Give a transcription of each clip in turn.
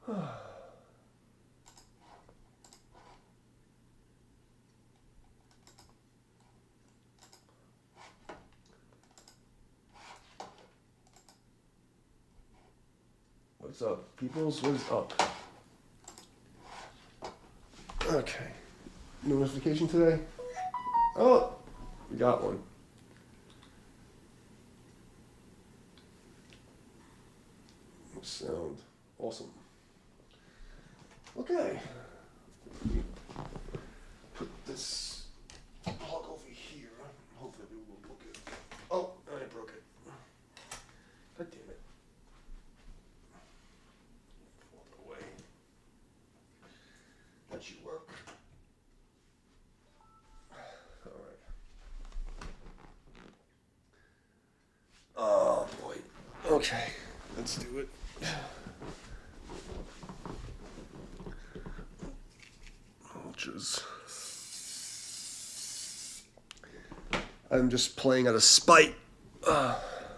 What's up, peoples? What's up? Okay. No notification today? Oh, we got one. Sound awesome. Okay. Put this plug over here. Hopefully we will book it. Oh, I broke it. God damn it. Fall away. That should work. Alright. Oh boy. Okay, let's do it. I'm just playing out of spite. Take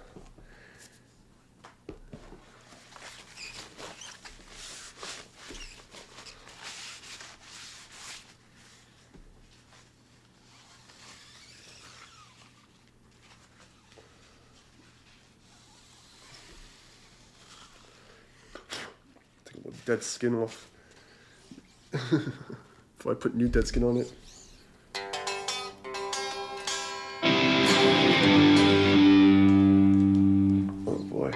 a little dead skin off. Before I put new dead skin on it. Oh boy.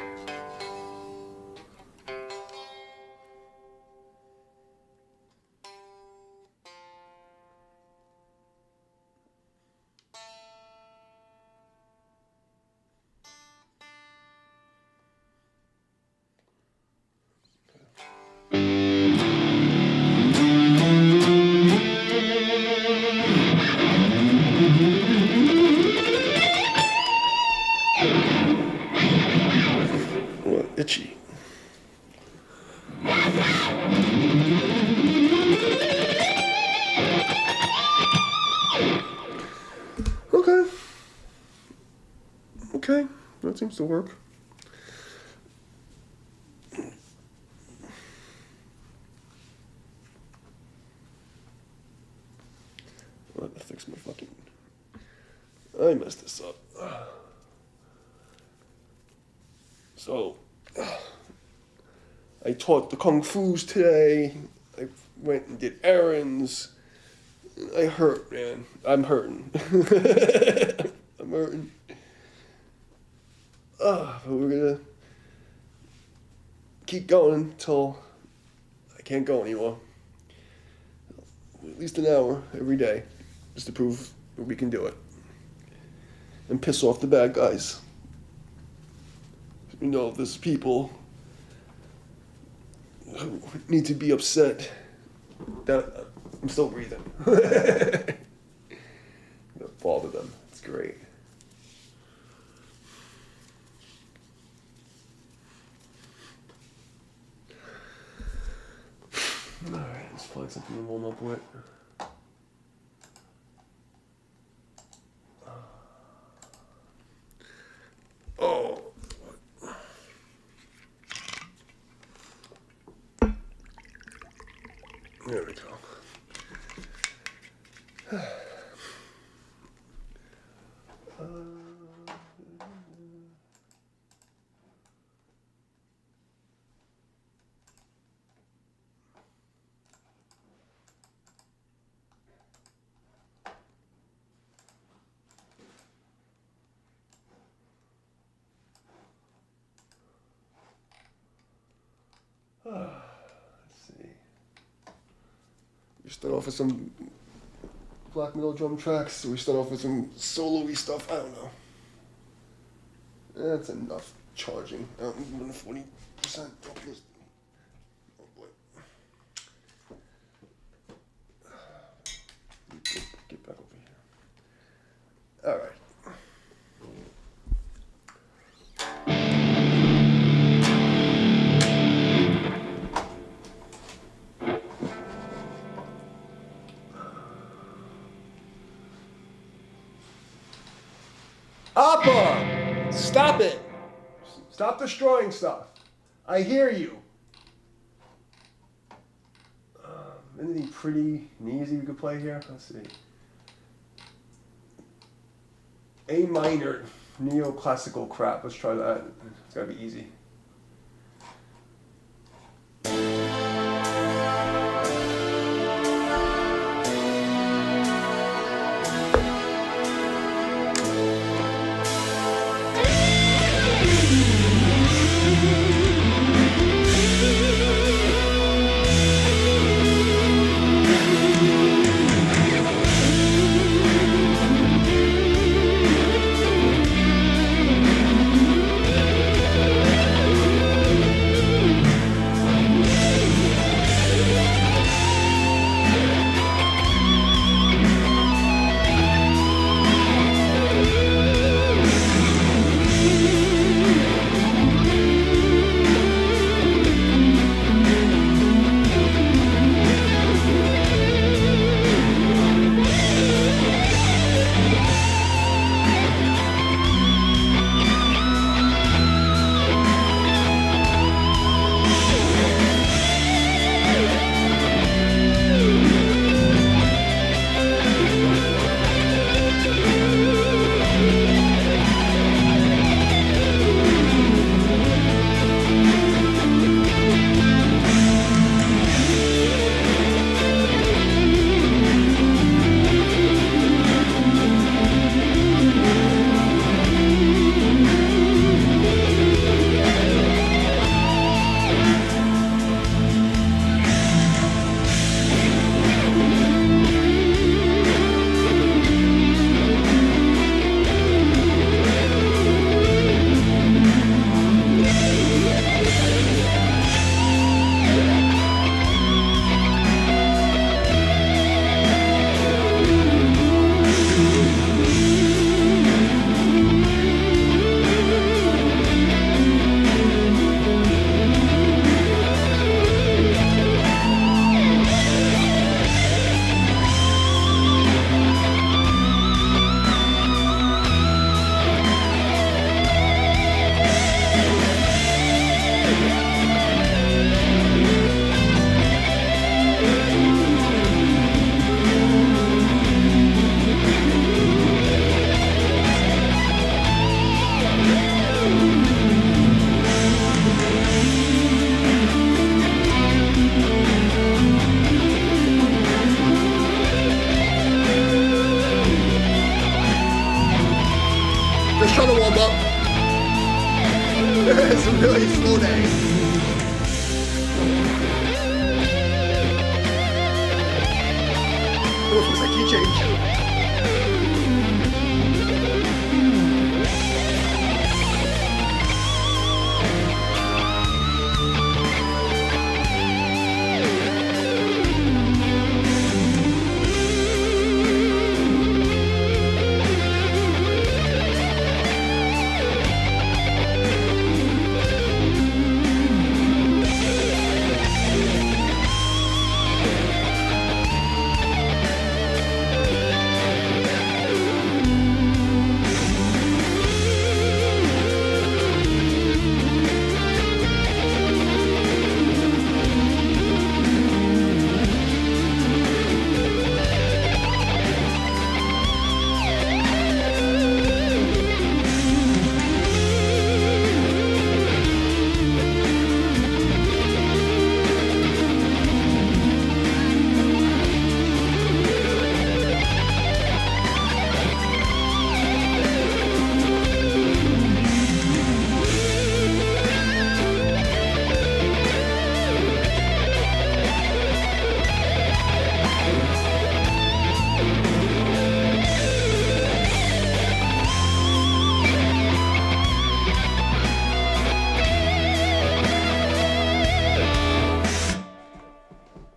Itchy. Okay. Okay, that seems to work. I'll have to fix my fucking... I messed this up. So... I taught the Kung Fu's today. I went and did errands. I hurt, man. I'm hurting. I'm hurting. But we're gonna keep going until I can't go anymore. At least an hour every day, just to prove that we can do it. And piss off the bad guys. You know, there's people who need to be upset that I'm still breathing. Gonna bother them. It's great. Alright, let's find something to warm up with. Oh. There we go. Let's see. We start off with some black metal drum tracks, or we start off with some solo-y stuff. I don't know. That's enough charging. 140%. Oh boy. Get back over here. All right. Appa! Stop it! Stop destroying stuff. I hear you. Anything pretty and easy we could play here? Let's see. A minor neoclassical crap. Let's try that. It's gotta be easy. Just trying to warm up. It's a really slow day. Oh, it's like key change.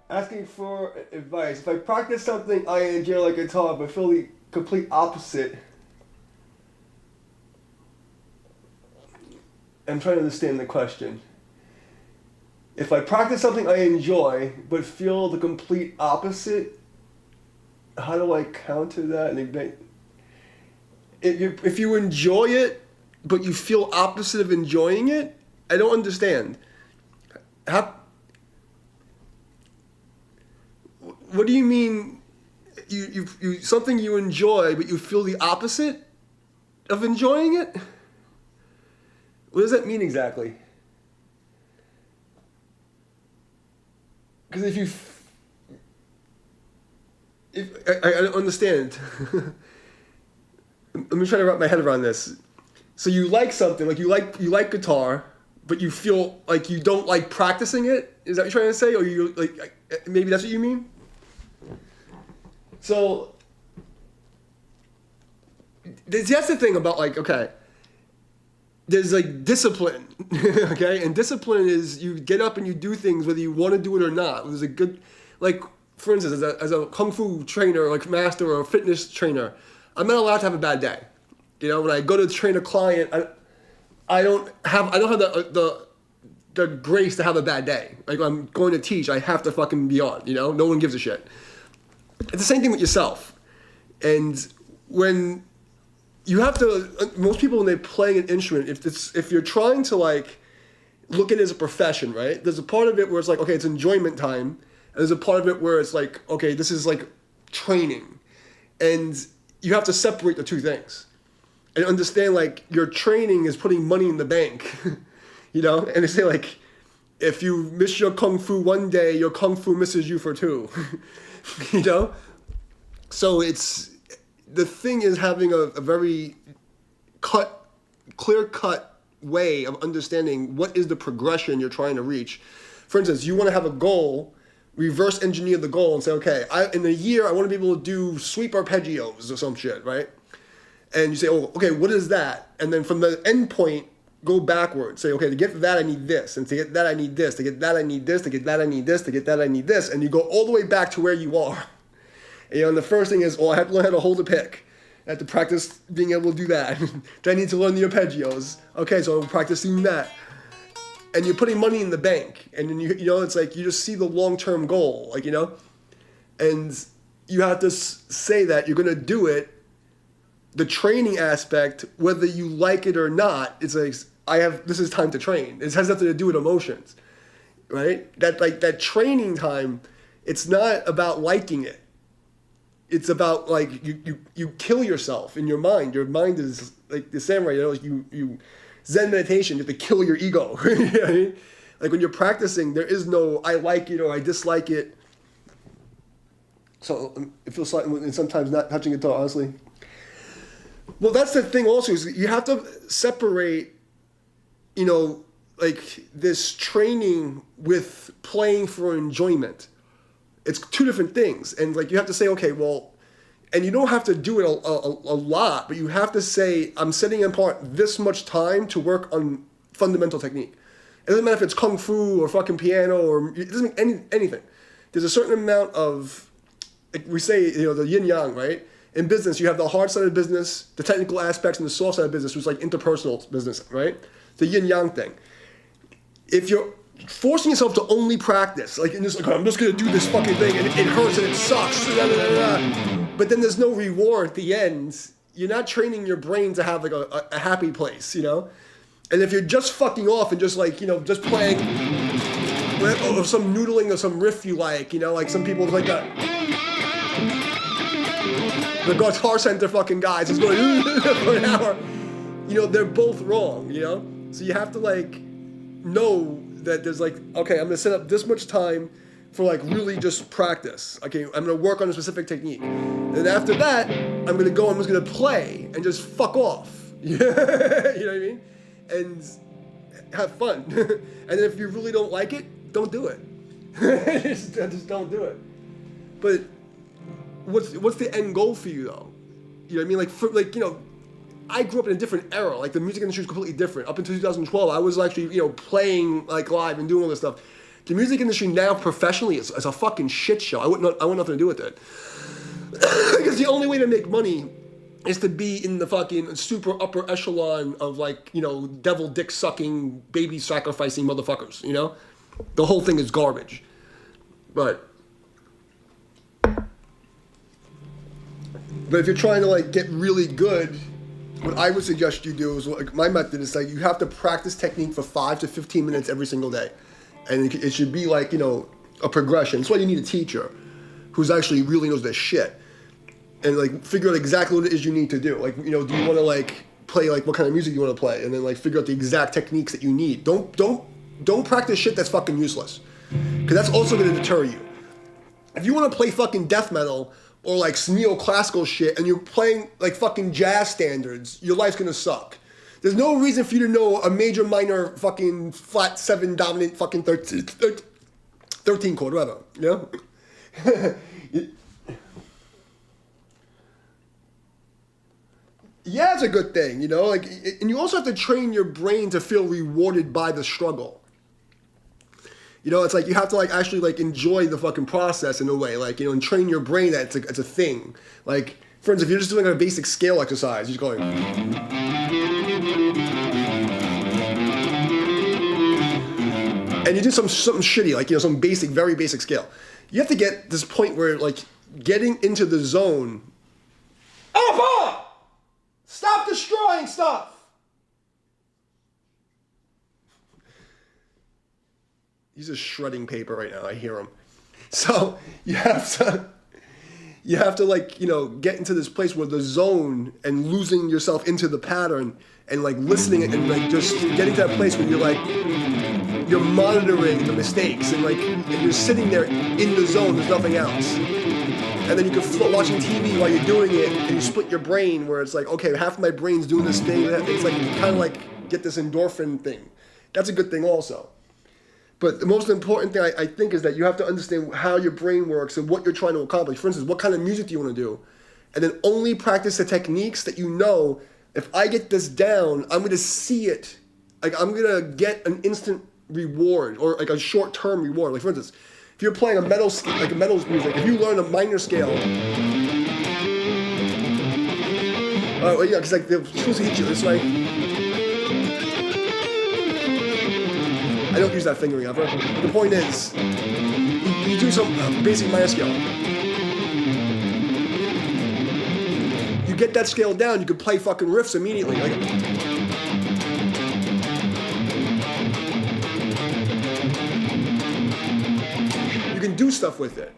Asking for advice. If I practice something I enjoy like guitar, but feel the complete opposite, I'm trying to understand the question. If I practice something I enjoy, but feel the complete opposite, how do I counter that and ignite? If you enjoy it, but you feel opposite of enjoying it, I don't understand. What do you mean? You something you enjoy, but you feel the opposite of enjoying it? What does that mean exactly? Because I don't understand. Let me try to wrap my head around this. So you like something, like you like guitar, but you feel like you don't like practicing it? Is that what you're trying to say? Or you like maybe that's what you mean? So that's the thing about like, okay, there's like discipline, okay? And discipline is you get up and you do things whether you want to do it or not. There's a good, like, for instance, as a kung fu trainer, like master or a fitness trainer, I'm not allowed to have a bad day. You know, when I go to train a client, I don't have the grace to have a bad day. Like I'm going to teach, I have to fucking be on. You know, no one gives a shit. It's the same thing with yourself. And when you have to, most people when they play an instrument, if you're trying to like look at it as a profession, right? There's a part of it where it's like, okay, it's enjoyment time, and there's a part of it where it's like, okay, this is like training, and you have to separate the two things, and understand like your training is putting money in the bank, you know. And they say like, if you miss your kung fu one day, your kung fu misses you for two, you know. So it's. The thing is having a very clear-cut way of understanding what is the progression you're trying to reach. For instance, you want to have a goal, reverse engineer the goal and say, okay, in a year I want to be able to do sweep arpeggios or some shit, right? And you say, oh, okay, what is that? And then from the end point, go backwards. Say, okay, to get that I need this, and to get that I need this, to get that I need this, to get that I need this, to get that I need this, and you go all the way back to where you are. You know, and the first thing is, I have to learn how to hold a pick. I have to practice being able to do that. Do I need to learn the arpeggios? Okay, so I'm practicing that. And you're putting money in the bank. And then, you know, it's like you just see the long-term goal, like, you know? And you have to say that you're going to do it. The training aspect, whether you like it or not, it's like, this is time to train. It has nothing to do with emotions, right? That training time, it's not about liking it. It's about like you kill yourself in your mind. Your mind is like the samurai. You know, like you Zen meditation. You have to kill your ego. You know what I mean? Like when you're practicing, there is no I like it or I dislike it. So it feels like, and sometimes not touching guitar, honestly. Well, that's the thing. Also, is you have to separate. You know, like this training with playing for enjoyment. It's two different things. And like you have to say, okay, well, and you don't have to do it a lot, but you have to say, I'm setting apart this much time to work on fundamental technique. It doesn't matter if it's kung fu or fucking piano or it doesn't make anything. There's a certain amount of, like we say, you know, the yin yang, right? In business, you have the hard side of business, the technical aspects, and the soft side of business, which is like interpersonal business, right? The yin yang thing. If you're forcing yourself to only practice, like, and just like, I'm just gonna do this fucking thing, and it hurts and it sucks, but then there's no reward at the end. You're not training your brain to have like a happy place, you know. And if you're just fucking off and just like, you know, just playing or some noodling or some riff you like, you know, like some people like that. The Guitar Center fucking guys is going for an hour. You know, they're both wrong, you know. So you have to like know that there's like, okay, I'm gonna set up this much time for like really just practice. Okay, I'm gonna work on a specific technique. And after that, I'm just gonna play and just fuck off. You know what I mean? And have fun. And then if you really don't like it, don't do it. just don't do it. But what's the end goal for you though? You know what I mean? Like you know, I grew up in a different era. Like the music industry is completely different. Up until 2012, I was actually, you know, playing like live and doing all this stuff. The music industry now professionally is a fucking shit show. I want nothing to do with it. Because the only way to make money is to be in the fucking super upper echelon of like, you know, devil dick sucking, baby sacrificing motherfuckers, you know? The whole thing is garbage. But if you're trying to like get really good, what I would suggest you do is, like my method is like you have to practice technique for 5 to 15 minutes every single day. And it should be like, you know, a progression. That's why you need a teacher. who's actually really knows their shit, and like figure out exactly what it is you need to do. Like, you know, do you want to like play like what kind of music you want to play, and then like figure out the exact techniques that you need. Don't practice shit that's fucking useless, because that's also going to deter you. If you want to play fucking death metal or like neoclassical shit and you're playing like fucking jazz standards, your life's gonna suck. There's no reason for you to know a major, minor, fucking flat 7 dominant fucking 13 chord, whatever, you know? Yeah, it's a good thing, you know? Like, and you also have to train your brain to feel rewarded by the struggle. You know, it's like you have to like actually like enjoy the fucking process in a way, like, you know, and train your brain that it's a thing. Like, for instance, if you're just doing a basic scale exercise, you're just going, and you do something shitty, like, you know, some basic, very basic scale. You have to get this point where like getting into the zone. Alpha! Stop destroying stuff. He's just shredding paper right now. I hear him. So you have to like, you know, get into this place where the zone and losing yourself into the pattern and like listening and like just getting to that place where you're monitoring the mistakes and like and you're sitting there in the zone. There's nothing else. And then you can float watching TV while you're doing it, and you split your brain where it's like, okay, half of my brain's doing this thing. It's like kind of like get this endorphin thing. That's a good thing also. But the most important thing I think is that you have to understand how your brain works and what you're trying to accomplish. For instance, what kind of music do you want to do? And then only practice the techniques that you know, if I get this down, I'm going to see it. Like, I'm going to get an instant reward or like a short-term reward. Like, for instance, if you're playing a metal music, if you learn a minor scale, well, yeah, because like they're supposed to hit you this way. I don't use that fingering ever. The point is, you do some basic minor scale. You get that scale down, you can play fucking riffs immediately. Like, you can do stuff with it.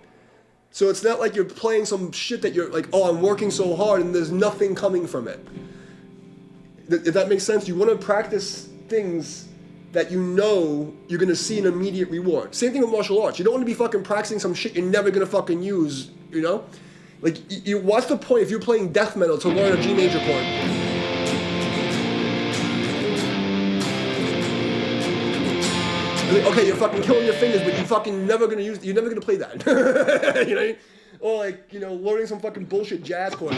So it's not like you're playing some shit that you're like, oh, I'm working so hard and there's nothing coming from it. If that makes sense, you want to practice things that you know you're going to see an immediate reward. Same thing with martial arts. You don't want to be fucking practicing some shit you're never going to fucking use, you know? Like, what's the point if you're playing death metal to learn a G major chord? Like, okay, you're fucking killing your fingers, but you're fucking never going to use, you're never going to play that. You know? Or like, you know, learning some fucking bullshit jazz chord.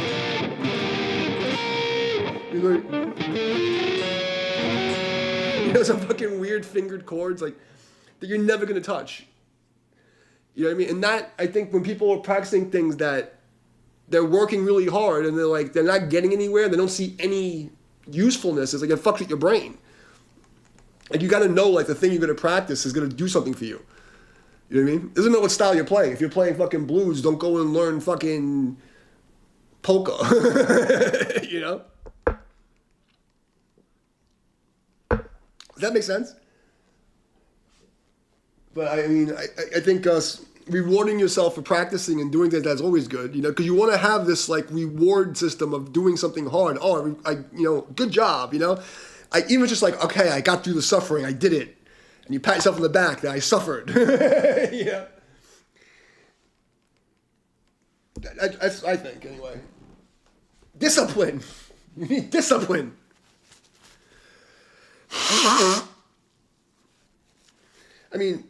You're like, you know, some fucking weird fingered chords like that you're never gonna touch. You know what I mean? And that, I think, when people are practicing things that they're working really hard and they're not getting anywhere, they don't see any usefulness, it's like it fucks with your brain. Like, you gotta know, like, the thing you're gonna practice is gonna do something for you. You know what I mean? It doesn't know what style you're playing. If you're playing fucking blues, don't go and learn fucking polka. You know? Does that make sense? But I mean, I think rewarding yourself for practicing and doing things, that's always good, you know, because you want to have this like reward system of doing something hard. Oh, you know, good job, you know. Even just like, okay, I got through the suffering, I did it, and you pat yourself on the back that I suffered. Yeah. I think anyway. Discipline. You need discipline. I mean,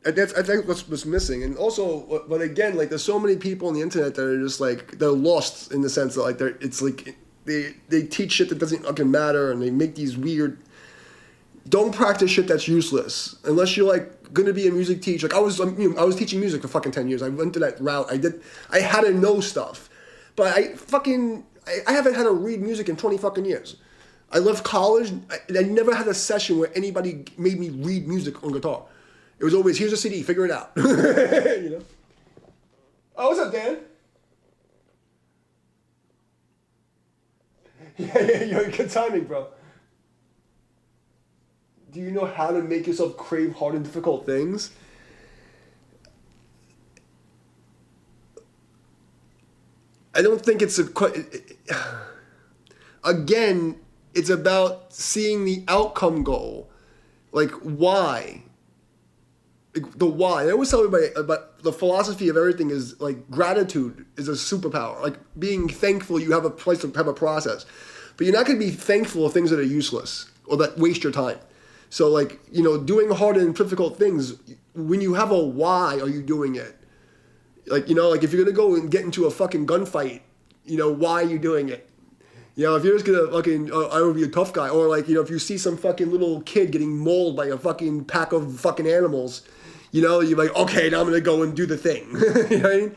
I think what's missing, and also, but again, like, there's so many people on the internet that are just like, they're lost in the sense that like it's like they teach shit that doesn't fucking matter, and they make these weird. Don't practice shit that's useless unless you're like gonna be a music teacher. Like I was teaching music for fucking 10 years. I went to that route. I had to know stuff, but I haven't had to read music in 20 fucking years. I left college, I never had a session where anybody made me read music on guitar. It was always, here's a CD, figure it out. You know? Oh, what's up, Dan? Yeah, you're good timing, bro. Do you know how to make yourself crave hard and difficult things? I don't think it's again, it's about seeing the outcome goal. Like, why? Like, the why. I always tell everybody about the philosophy of everything is, like, gratitude is a superpower. Like, being thankful you have a place to have a process. But you're not going to be thankful of things that are useless or that waste your time. So, like, you know, doing hard and difficult things, when you have a why are you doing it? Like, you know, like, if you're going to go and get into a fucking gunfight, you know, why are you doing it? You know, if you're just gonna fucking, I would be a tough guy. Or, like, you know, if you see some fucking little kid getting mauled by a fucking pack of fucking animals, you know, you're like, okay, now I'm gonna go and do the thing. You know what I mean?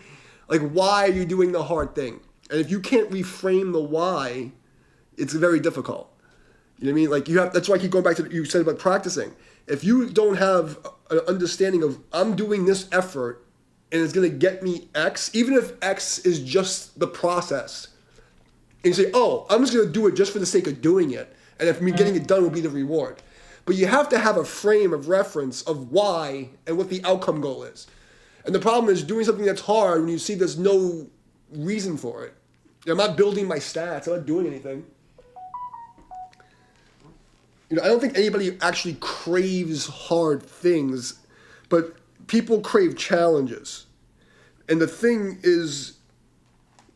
Like, why are you doing the hard thing? And if you can't reframe the why, it's very difficult. You know what I mean? Like, you have, that's why I keep going back to what you said about practicing. If you don't have an understanding of, I'm doing this effort and it's gonna get me X, even if X is just the process, and you say, oh, I'm just going to do it just for the sake of doing it. And if me getting it done will be the reward. But you have to have a frame of reference of why and what the outcome goal is. And the problem is doing something that's hard when you see there's no reason for it. I'm not building my stats. I'm not doing anything. You know, I don't think anybody actually craves hard things, but people crave challenges. And the thing is,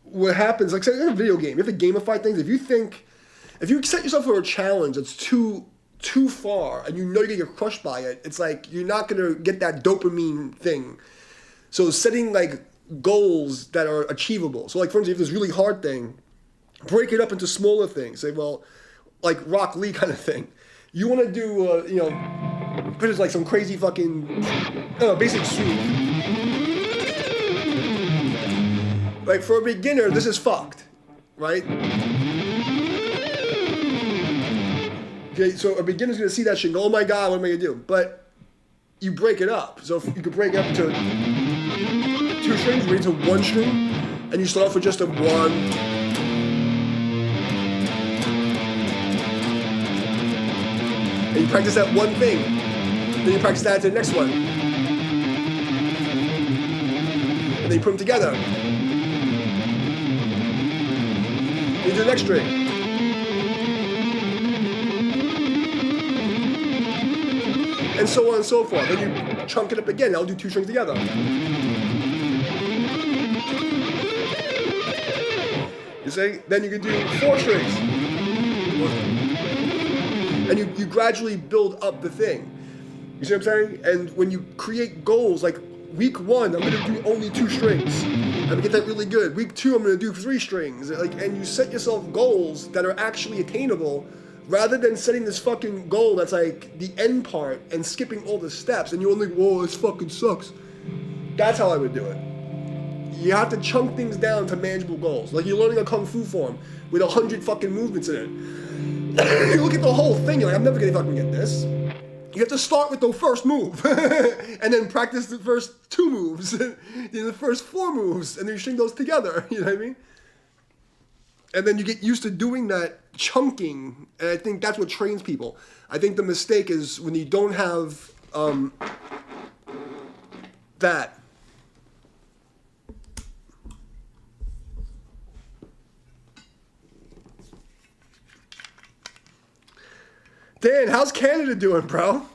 what happens, like, say in a video game, you have to gamify things. If you set yourself for a challenge that's too far and you know you're gonna get crushed by it, it's like you're not gonna get that dopamine thing. So setting, like, goals that are achievable. So, like, for instance, if this really hard thing, break it up into smaller things. Say, well, like Rock Lee kind of thing. You want to do, you know, put it like some crazy fucking, basic swoop. Like, for a beginner, this is fucked, right? Okay, so a beginner's gonna see that shit and go, oh my God, what am I gonna do? But you break it up. So if you could break it up into 2 strings, break it into 1 string, and you start off with just a 1. And you practice that one thing. Then you practice that to the next one. And then you put them together. You do the next string. And so on and so forth. Then you chunk it up again. I'll do 2 strings together. You see? Then you can do 4 strings. And you gradually build up the thing. You see what I'm saying? And when you create goals, like week 1, I'm gonna do only 2 strings. I'm gonna get that really good. Week 2, I'm gonna do 3 strings. Like, and you set yourself goals that are actually attainable, rather than setting this fucking goal that's like the end part and skipping all the steps. And you're only, whoa, this fucking sucks. That's how I would do it. You have to chunk things down to manageable goals. Like, you're learning a kung fu form with 100 fucking movements in it. You look at the whole thing, you're like, I'm never gonna fucking get this. You have to start with the first move, and then practice the first 2 moves, and then the first 4 moves, and then you string those together, you know what I mean? And then you get used to doing that chunking, and I think that's what trains people. I think the mistake is when you don't have that. Dan, how's Canada doing, bro?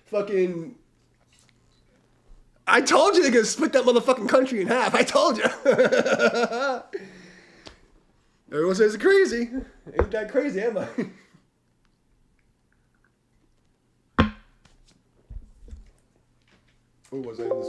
Fucking... I told you they're gonna split that motherfucking country in half. I told you. Everyone says it's crazy. Ain't that crazy, am I? What was I in this?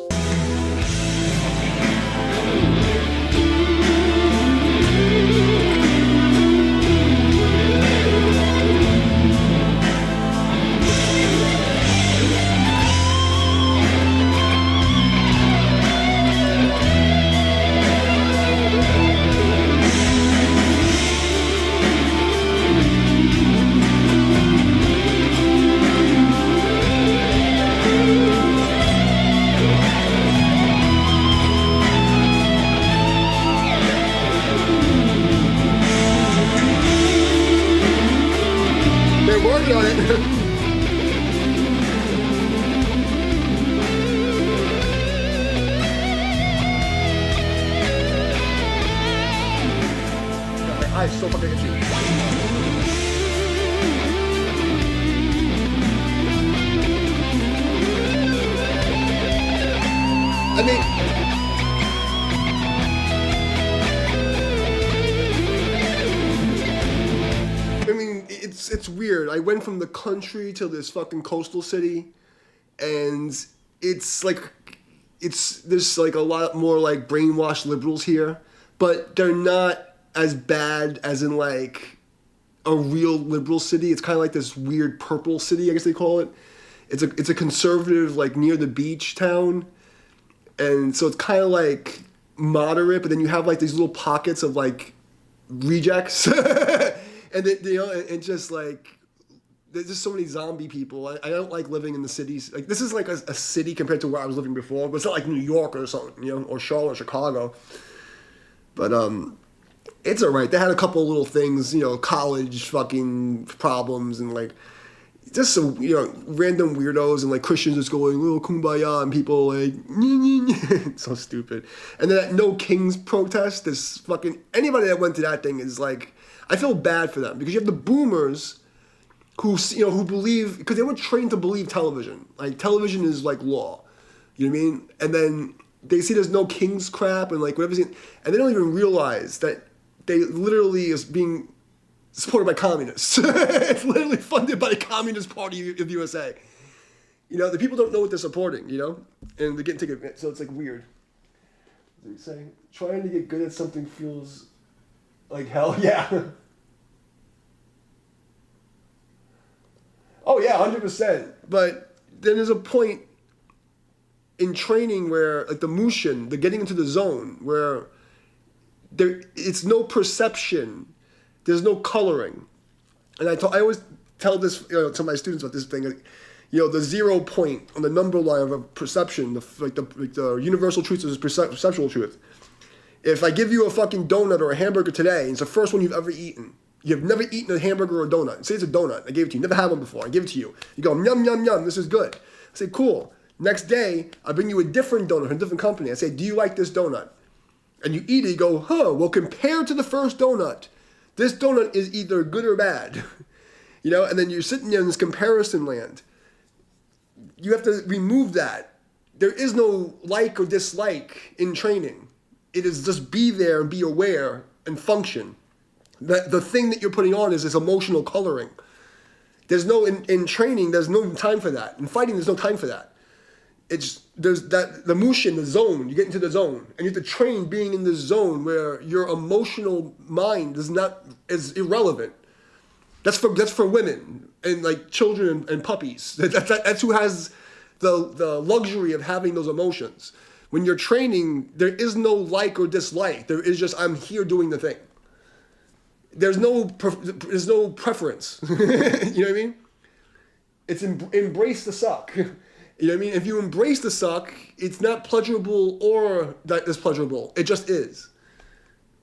so fucking itchy. I mean, it's weird. I went from the country to this fucking coastal city, and there's like a lot more like brainwashed liberals here, but they're not as bad as in like a real liberal city. It's kind of like this weird purple city, I guess they call it. It's a conservative, like near the beach town, and so it's kind of like moderate, but then you have like these little pockets of like rejects, and then, and just like there's just so many zombie people. I don't like living in the cities. Like this is like a city compared to where I was living before, but it's not like New York or something, or Charlotte or Chicago. But it's alright. They had a couple little things, college fucking problems and like just some, random weirdos and like Christians just going, oh, kumbaya, and people like, so stupid. And then that No Kings protest, this fucking, anybody that went to that thing is like, I feel bad for them because you have the boomers who believe, because they were trained to believe television. Like television is like law, you know what I mean? And then they see there's No Kings crap and like whatever, and they don't even realize that they literally is being supported by communists. It's literally funded by the Communist Party of the USA. The people don't know what they're supporting, and they get taken advantage. So it's like weird. What are you saying? Trying to get good at something feels like hell. Yeah. Oh yeah, 100%. But then there's a point in training where, like the mushin, the getting into the zone, where it's no perception. There's no coloring. And I always tell this to my students about this thing. The 0 point on the number line of a perception, the universal truth is perceptual truth. If I give you a fucking donut or a hamburger today, and it's the first one you've ever eaten, you've never eaten a hamburger or a donut. Say it's a donut. I gave it to you. Never had one before. I give it to you. You go, yum, yum, yum. This is good. I say, cool. Next day, I bring you a different donut from a different company. I say, do you like this donut? And you eat it. You go, well, compared to the first donut, this donut is either good or bad, and then you're sitting there in this comparison land. You have to remove that. There is no like or dislike in training. It is just be there and be aware and function. The thing that you're putting on is this emotional coloring. There's no, in training, there's no time for that. In fighting, there's no time for that. There's the mushin, the zone, you get into the zone, and you have to train being in the zone where your emotional mind is irrelevant. That's for women and like children and puppies. That's who has the luxury of having those emotions. When you're training, there is no like or dislike. There is just, I'm here doing the thing. There's no preference. You know what I mean? It's embrace the suck. You know what I mean? If you embrace the suck, it's not pleasurable or that is pleasurable. It just is.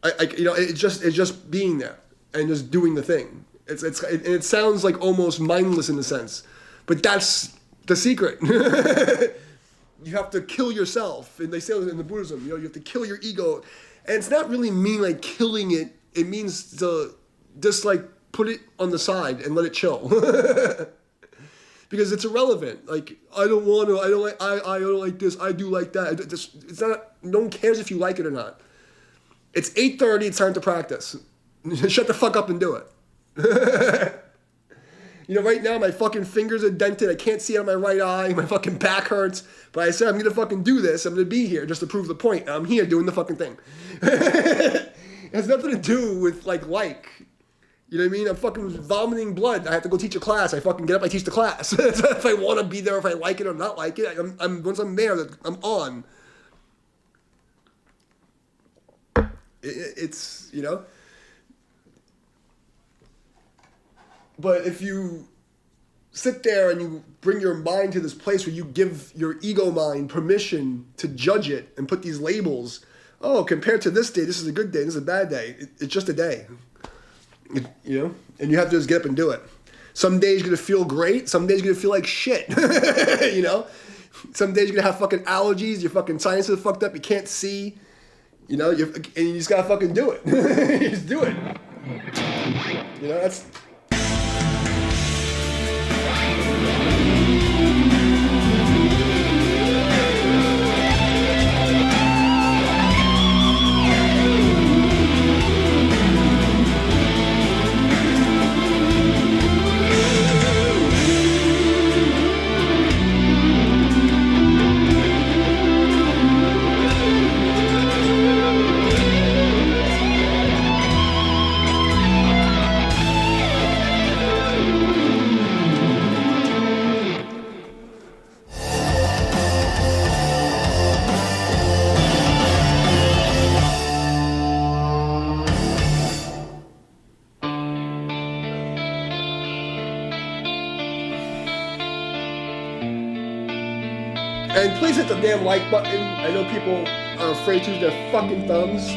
It's just being there and just doing the thing. It sounds like almost mindless in a sense, but that's the secret. You have to kill yourself, and they say in the Buddhism, you have to kill your ego, and it's not really mean like killing it. It means to just like put it on the side and let it chill. Because it's irrelevant. Like, I don't like this, I do like that. It's not, no one cares if you like it or not. It's 8:30, it's time to practice. Shut the fuck up and do it. Right now my fucking fingers are dented, I can't see out of my right eye, my fucking back hurts, but I said I'm gonna fucking do this, I'm gonna be here just to prove the point. I'm here doing the fucking thing. It has nothing to do with like. You know what I mean? I'm fucking vomiting blood. I have to go teach a class. I fucking get up, I teach the class. If I want to be there, if I like it or not like it, once I'm there, I'm on. It's. But if you sit there and you bring your mind to this place where you give your ego mind permission to judge it and put these labels, compared to this day, this is a good day, this is a bad day. It's just a day. And you have to just get up and do it. Some days you're going to feel great. Some days you're going to feel like shit. Some days you're going to have fucking allergies. Your fucking sinus is fucked up. You can't see. And you just got to fucking do it. You just do it. You know, that's. And please hit the damn like button. I know people are afraid to use their fucking thumbs.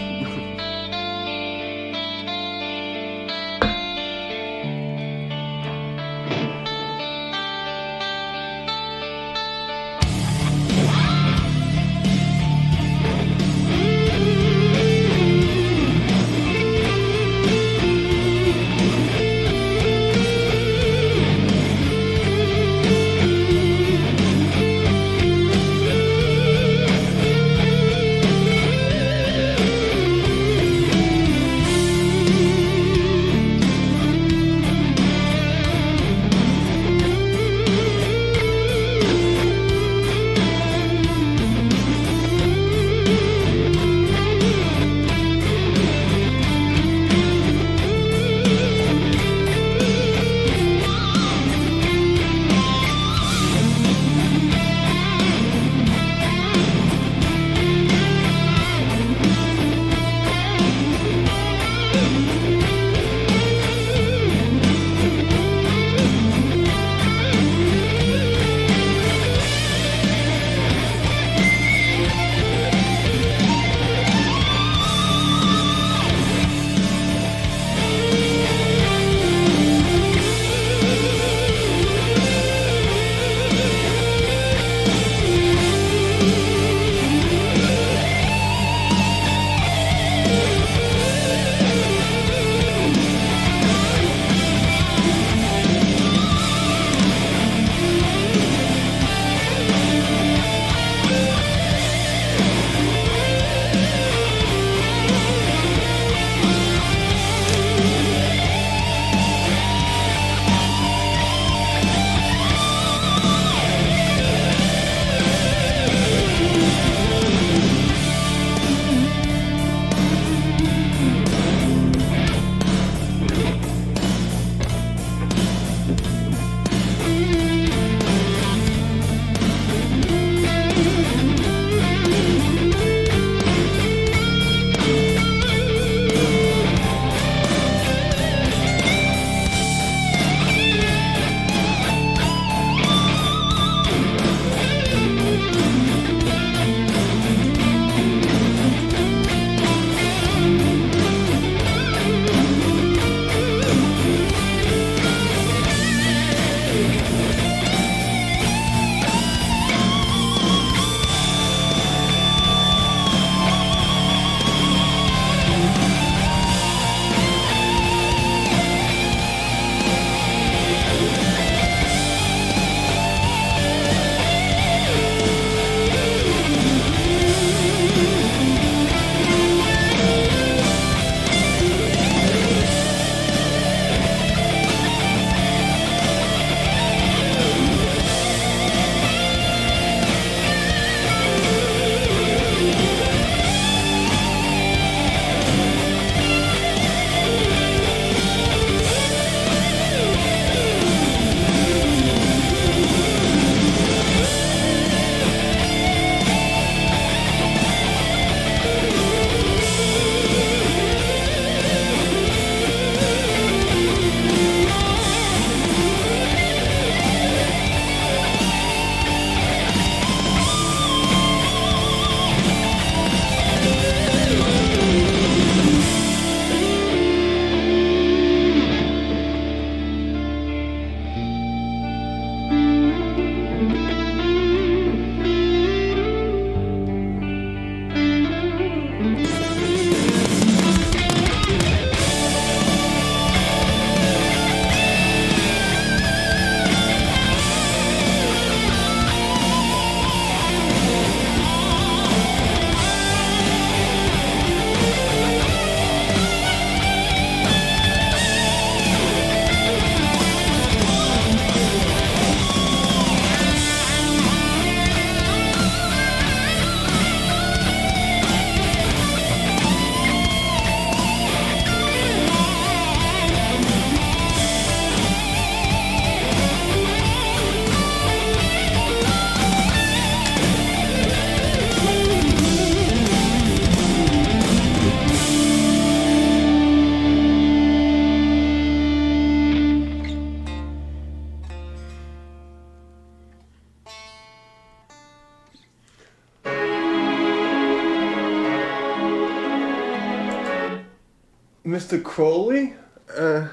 Mr. Crowley? How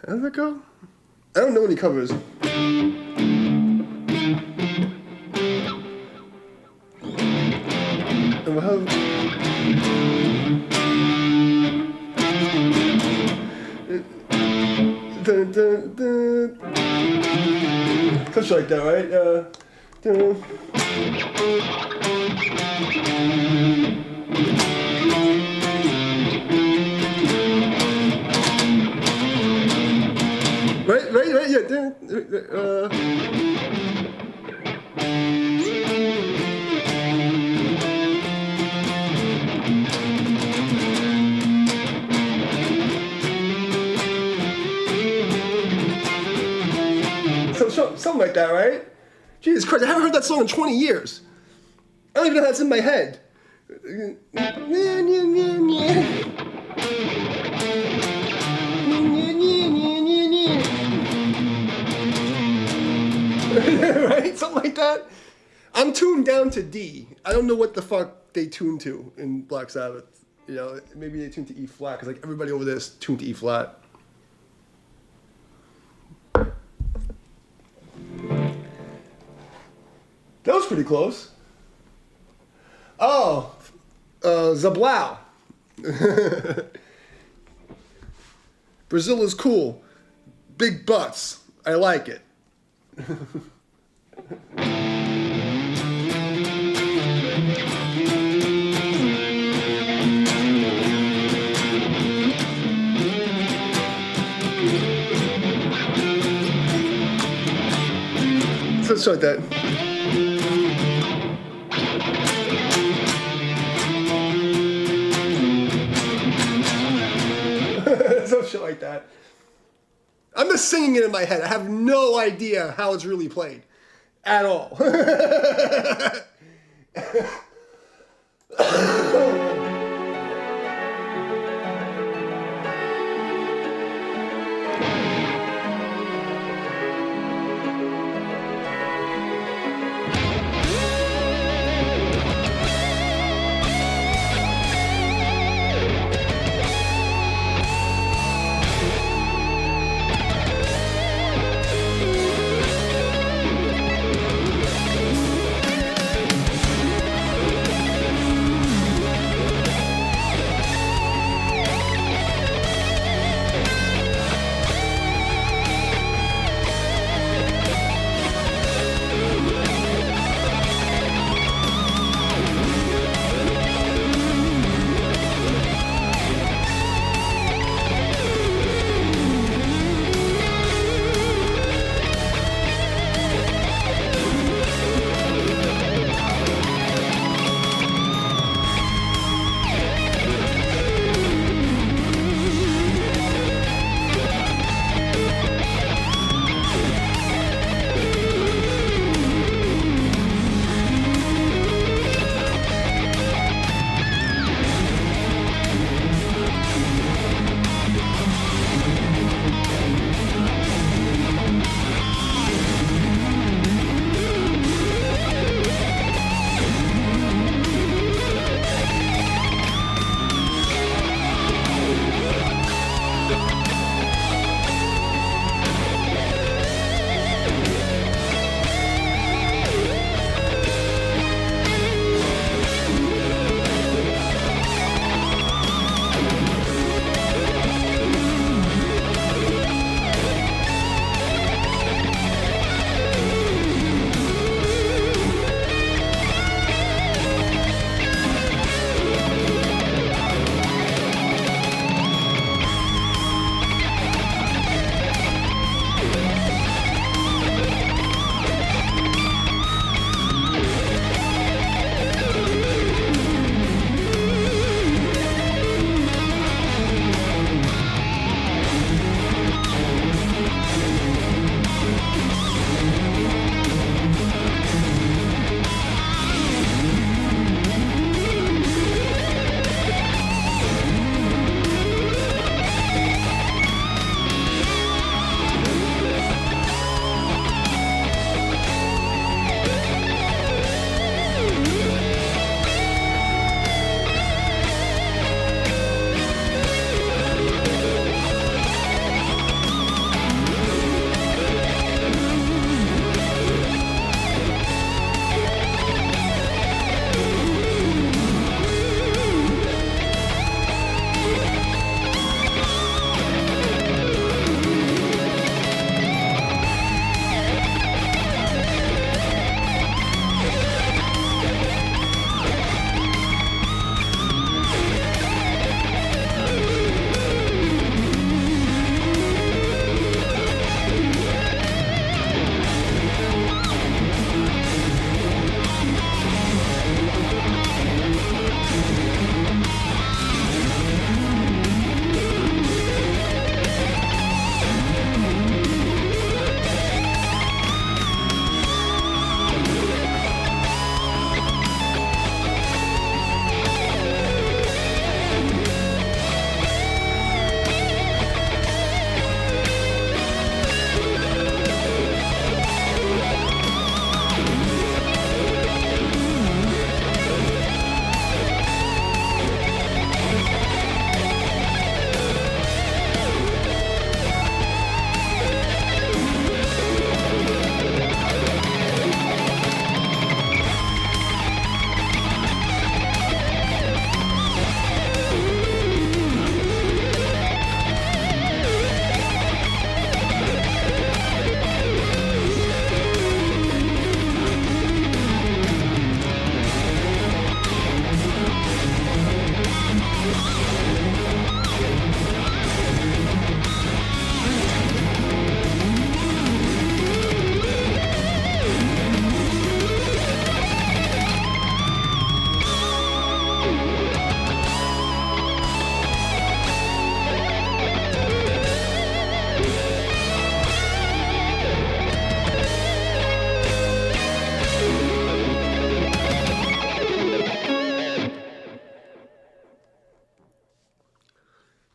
does that go? I don't know any covers. Something like that, right? Right, yeah. Something like that, right? Jesus Christ, I haven't heard that song in 20 years. I don't even know how it's in my head. Right? Something like that. I'm tuned down to D. I don't know what the fuck they tune to in Black Sabbath. You know, maybe they tune to E flat, because like everybody over there is tuned to E flat. That was pretty close. Oh, Zablau. Brazil is cool. Big butts. I like it. So let's start that. Some shit like that. I'm just singing it in my head. I have no idea how it's really played. At all.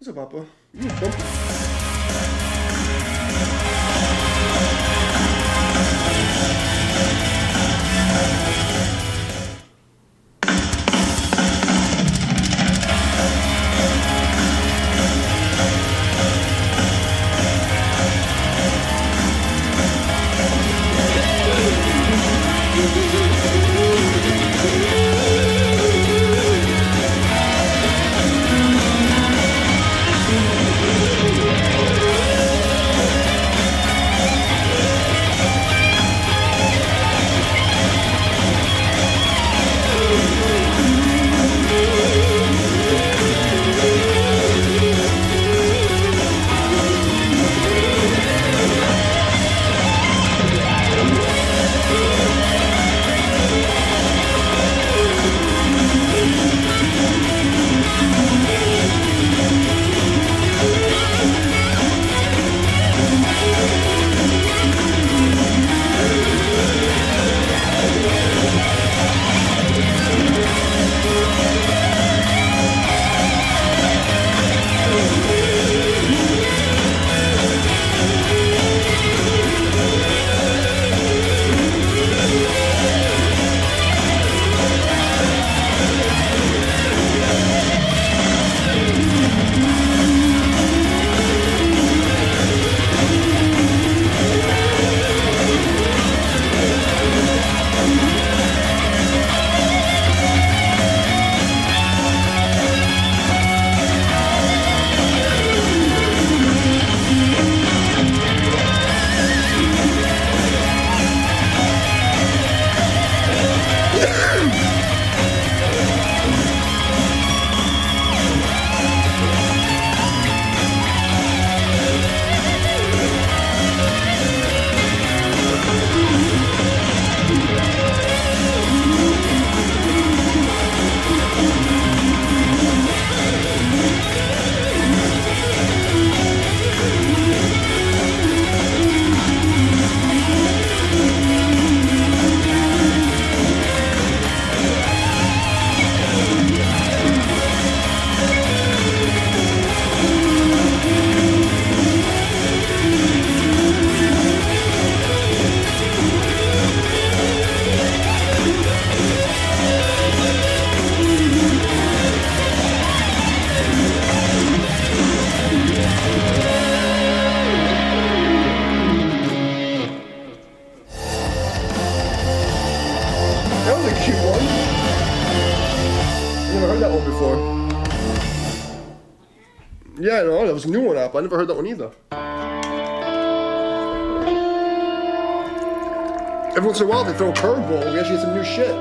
What's up, Papa? You bump. That was a cute one. I never heard that one before. Yeah, no, that was a new one up. I never heard that one either. Every once in a while they throw a curveball. We actually get some new shit.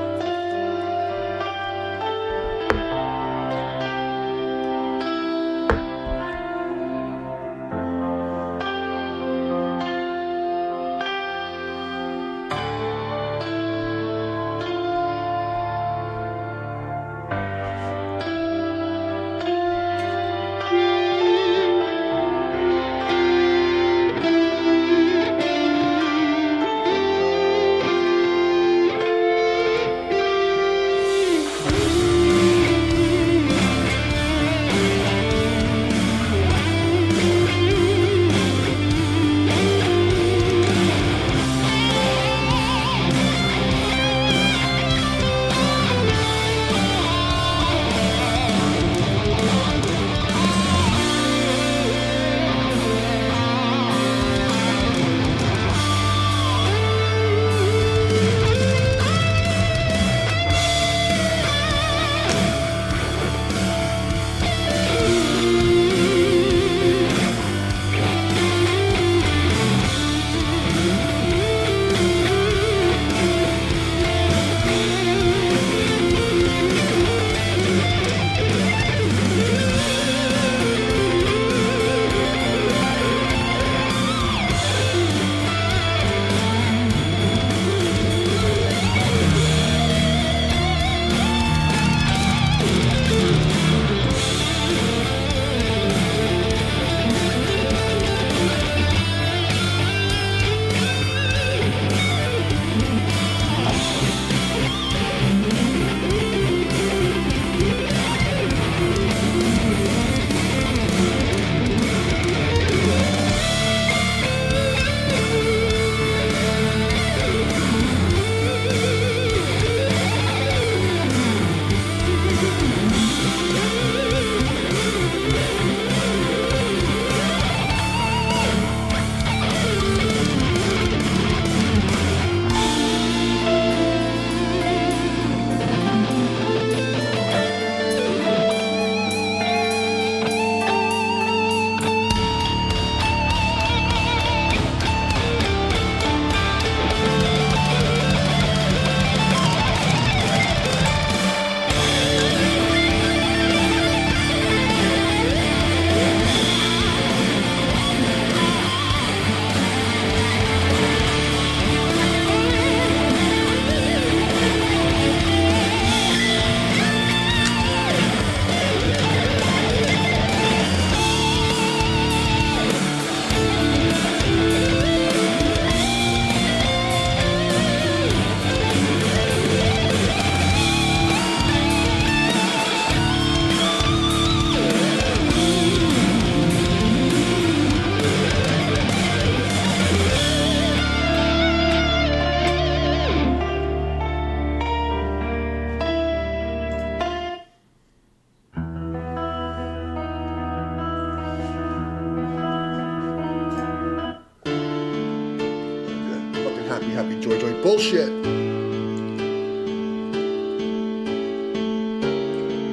bullshit.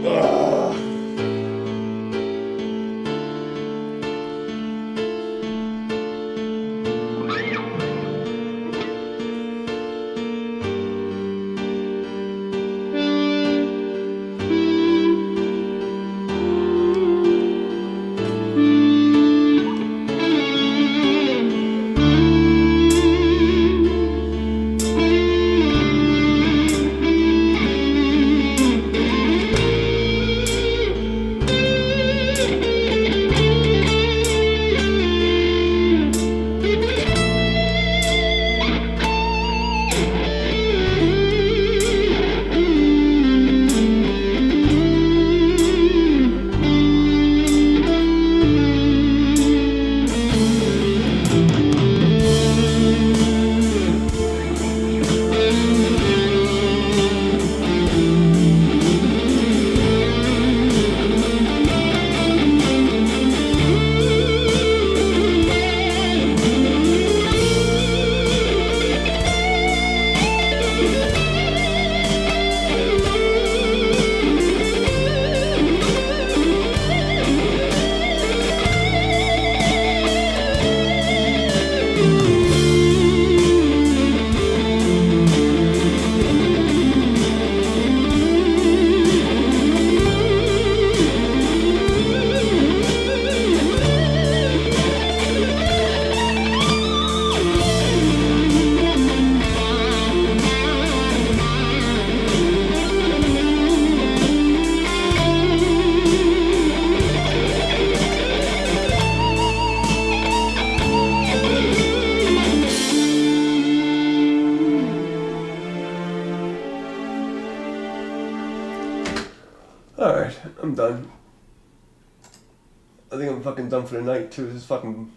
Ugh. Alright, I'm done. I think I'm fucking done for the night too. This is fucking...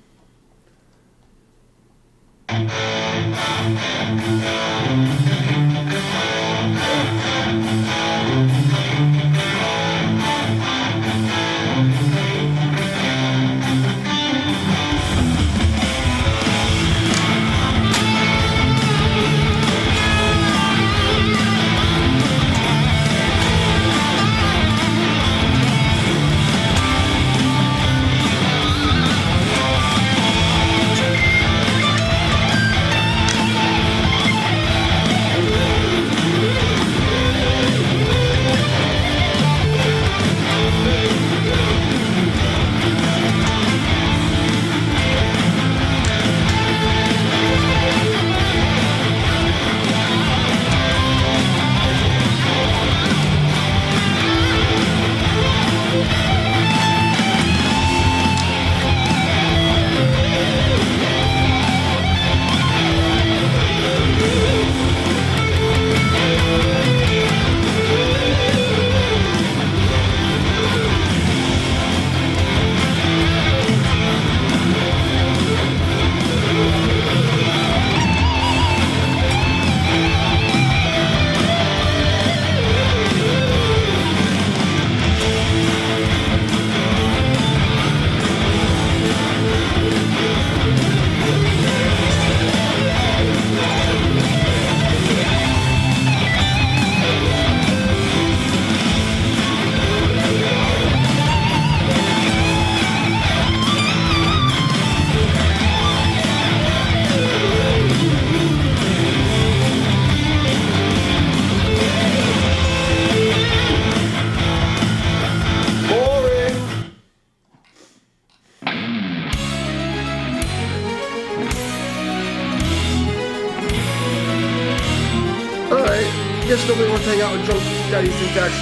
Guess nobody wants to hang out with drunk daddy syntax.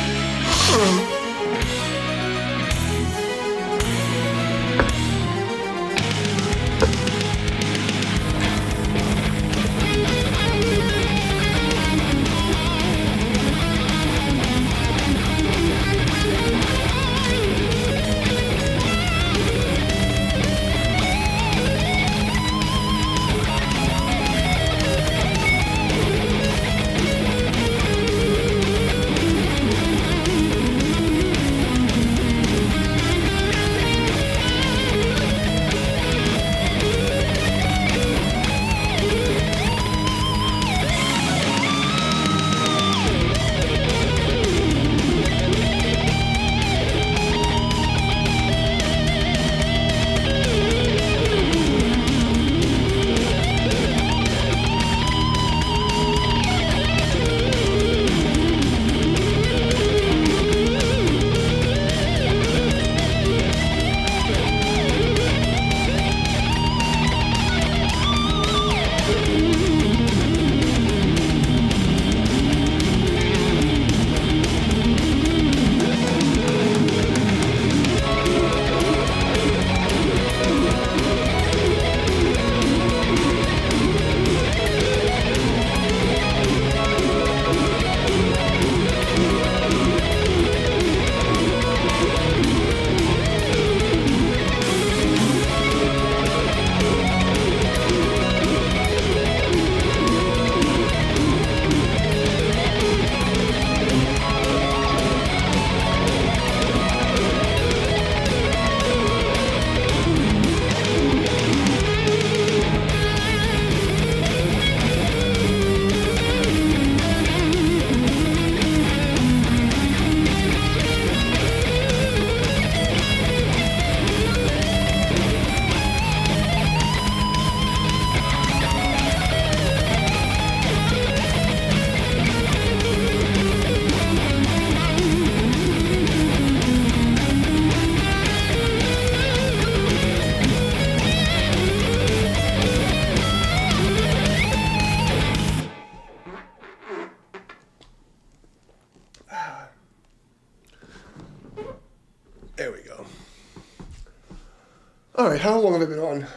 Alright, how long have I been on?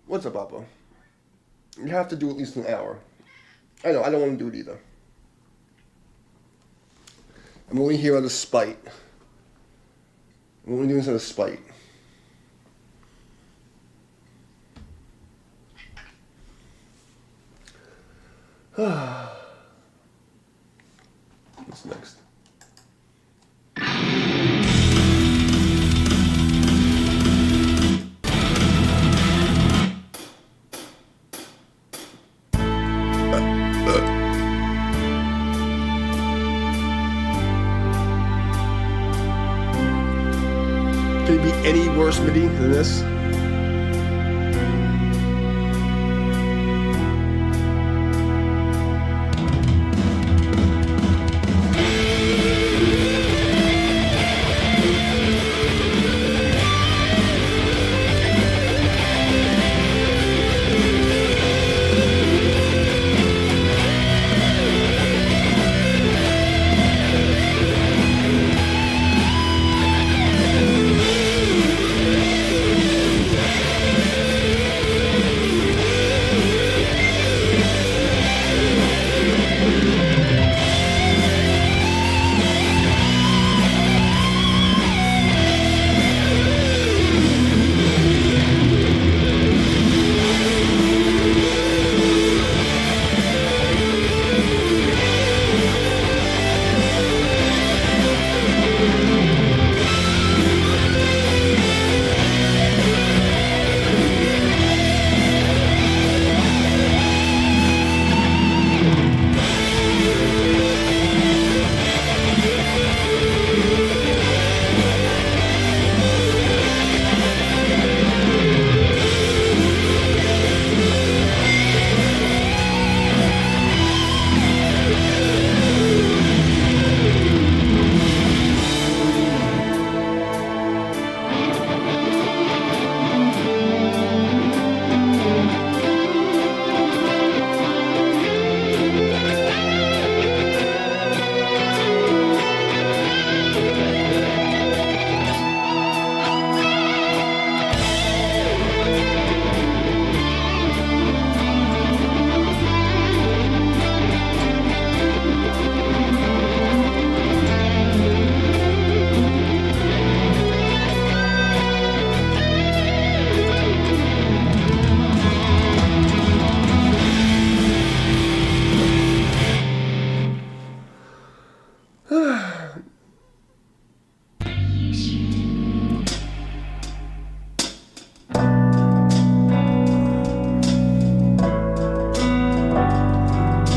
What's up, Papa? You have to do at least an hour. I know, I don't want to do it either. I'm only here out of spite. I'm only doing this out of spite. What's next? Could it be any worse MIDI than this?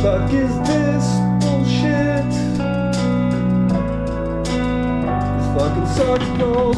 Fuck is this bullshit? This fucking sucks, bro.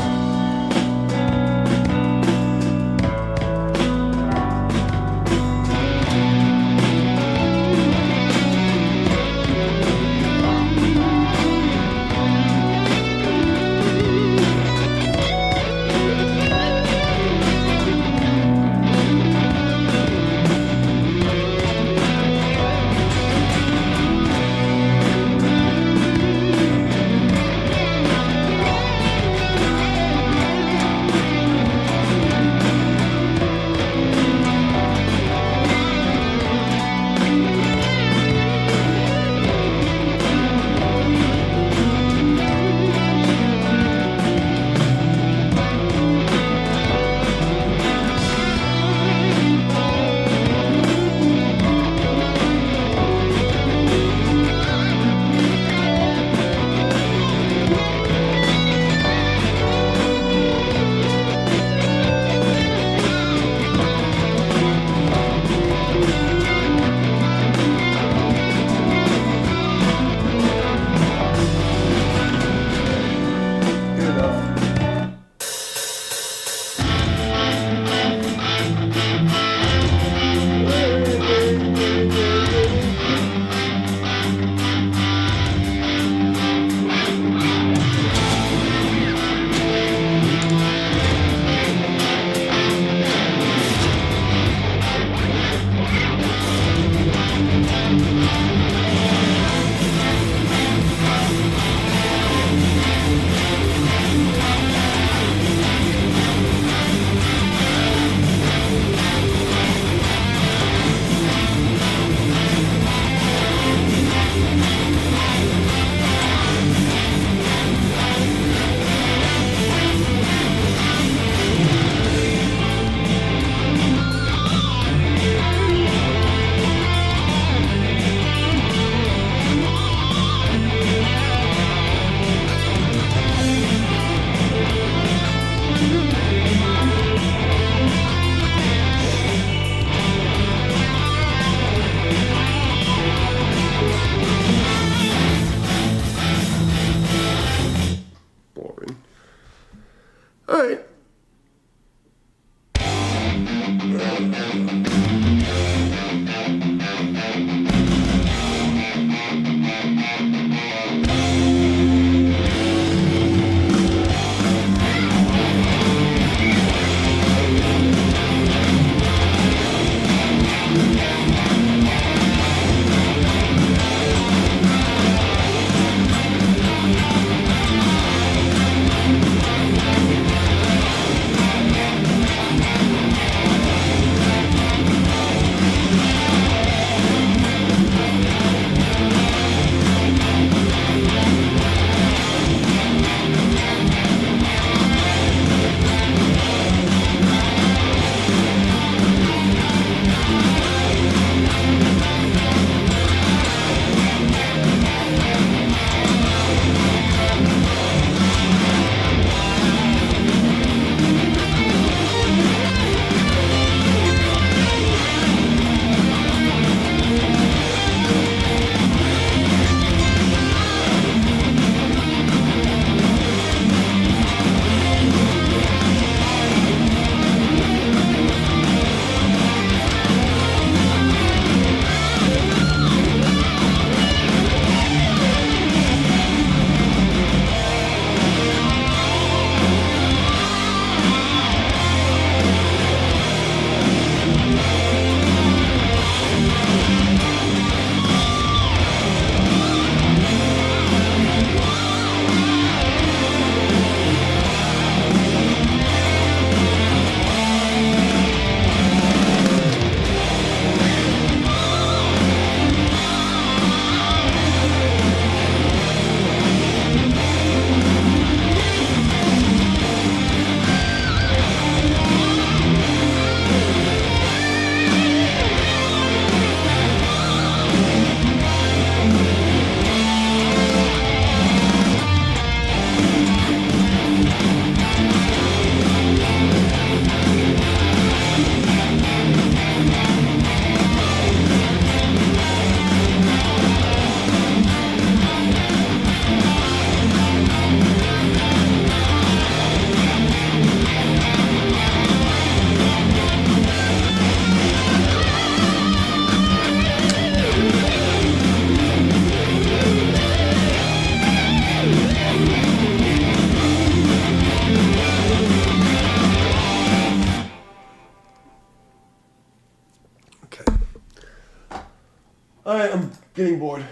Getting bored.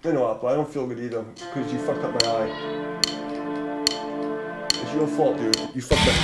I know, Apple. I don't feel good either because you fucked up my eye. It's your fault, dude. You fucked up.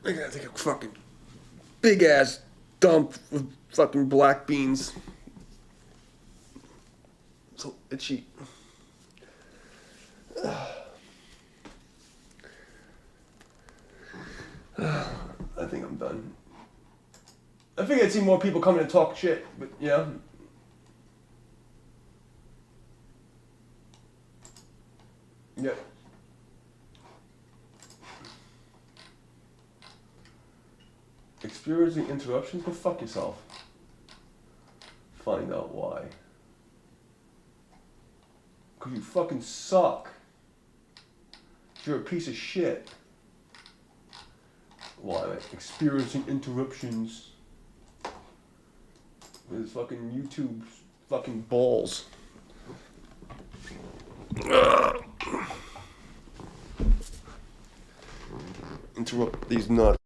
I gotta take a fucking big ass dump of fucking black beans. So itchy. I think I'm done. I figured I'd see more people coming and talk shit, but yeah. Yep. Experiencing interruptions? Go fuck yourself. Find out why. Because you fucking suck. You're a piece of shit. Why? Experiencing interruptions. With his fucking YouTube fucking balls. Interrupt these nuts.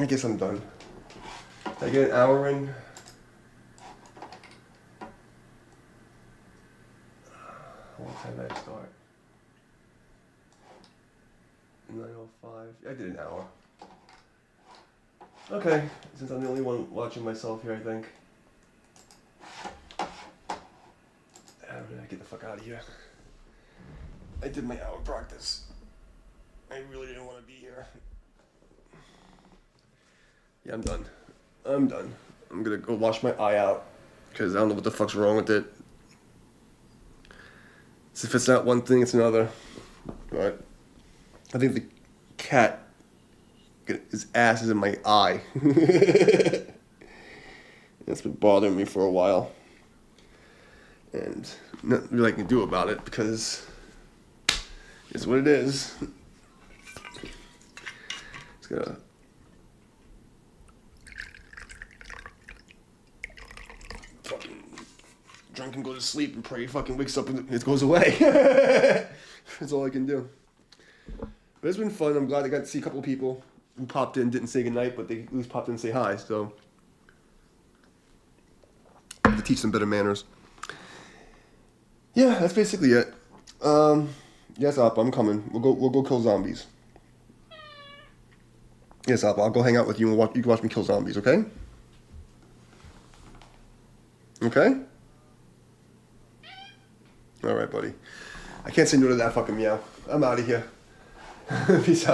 I guess I'm done. I get an hour in. What time did I start? 9:05. I did an hour. Okay, since I'm the only one watching myself here, I think. I'm gonna get the fuck out of here. I did my hour practice. I really didn't want to be here. Yeah, I'm done. I'm done. I'm gonna go wash my eye out because I don't know what the fuck's wrong with it. So if it's not one thing, it's another. But I think the cat, his ass is in my eye. That's been bothering me for a while. And nothing really I can do about it because it's what it is. It's gonna fucking drunk and go to sleep and pray he fucking wakes up and it goes away. That's all I can do. But it's been fun. I'm glad I got to see a couple of people who popped in, didn't say goodnight, but they at least popped in and say hi. So I have to teach them better manners. Yeah, that's basically it. Yes, Appa, I'm coming. We'll go kill zombies. Yes, Appa, I'll go hang out with you and you can watch me kill zombies, okay? Okay? Alright, buddy. I can't say no to that fucking meow. I'm out of here. Peace out.